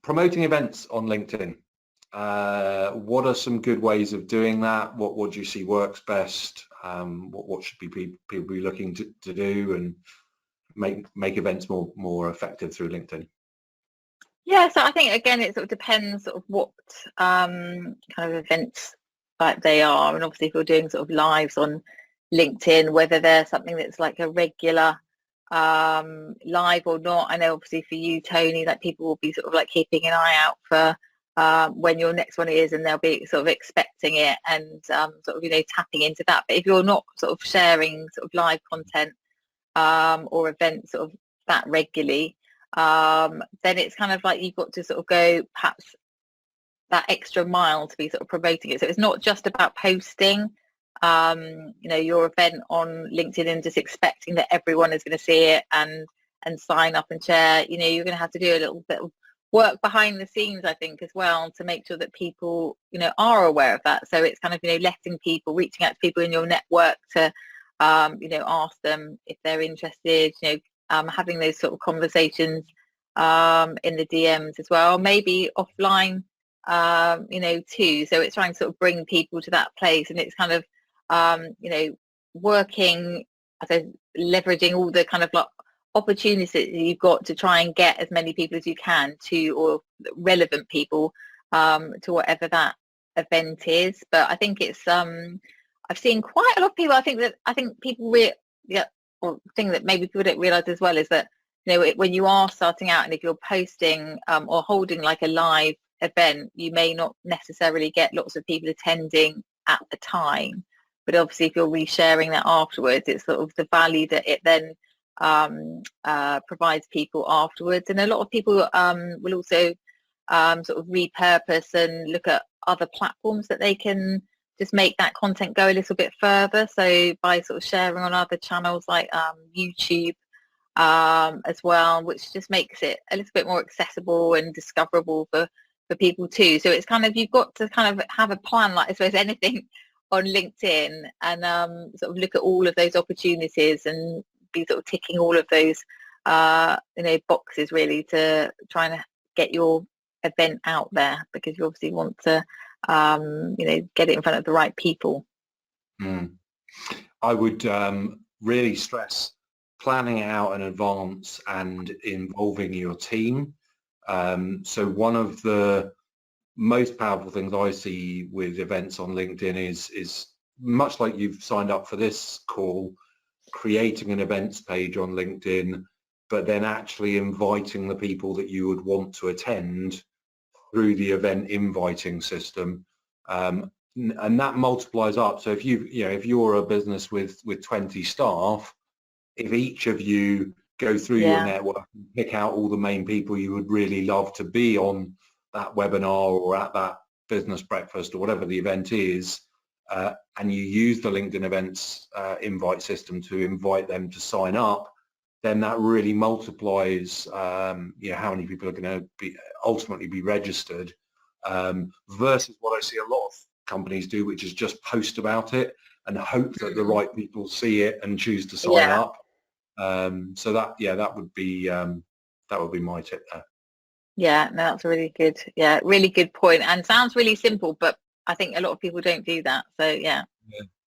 promoting events on LinkedIn. What are some good ways of doing that? What do you see works best? What should people be looking to do and make events more effective through LinkedIn? Yeah, so I think again it sort of depends sort of what kind of events like they are, and obviously if you're doing sort of lives on LinkedIn, whether they're something that's like a regular live or not. I know obviously for you, Tony, like people will be sort of like keeping an eye out for when your next one is, and they'll be sort of expecting it and sort of tapping into that. But if you're not sort of sharing sort of live content or events sort of that regularly, then it's kind of like you've got to sort of go perhaps that extra mile to be sort of promoting it. So it's not just about posting your event on LinkedIn and just expecting that everyone is going to see it and sign up and share. You're going to have to do a little bit of work behind the scenes, I think, as well, to make sure that people are aware of that. So it's kind of letting people, reaching out to people in your network to ask them if they're interested, having those sort of conversations in the DMs as well, maybe offline too. So it's trying to sort of bring people to that place, and it's kind of working, I said, leveraging all the kind of like opportunities that you've got to try and get as many people as you can to, or relevant people to whatever that event is. But I think it's I've seen quite a lot of people. I think people or thing that maybe people don't realize as well is that when you are starting out, and if you're posting or holding like a live event, you may not necessarily get lots of people attending at the time, but obviously if you're resharing that afterwards, it's sort of the value that it then provides people afterwards. And a lot of people will also sort of repurpose and look at other platforms that they can just make that content go a little bit further. So by sort of sharing on other channels like YouTube as well, which just makes it a little bit more accessible and discoverable for people too. So it's kind of, you've got to kind of have a plan, like I suppose anything on LinkedIn, and sort of look at all of those opportunities and be sort of ticking all of those boxes really to try and get your event out there, because you obviously want to get it in front of the right people. I would really stress planning it out in advance and involving your team. So one of the most powerful things I see with events on LinkedIn is much like you've signed up for this call, creating an events page on LinkedIn, but then actually inviting the people that you would want to attend through the event inviting system. And that multiplies up. So if if you're a business with 20 staff, if each of you go through your network and pick out all the main people you would really love to be on that webinar or at that business breakfast or whatever the event is, and you use the LinkedIn events invite system to invite them to sign up, then that really multiplies how many people are going to ultimately be registered, versus what I see a lot of companies do, which is just post about it and hope that the right people see it and choose to sign up. So that would be my tip there. Yeah, no, that's a really good point, and sounds really simple, but I think a lot of people don't do that. So yeah.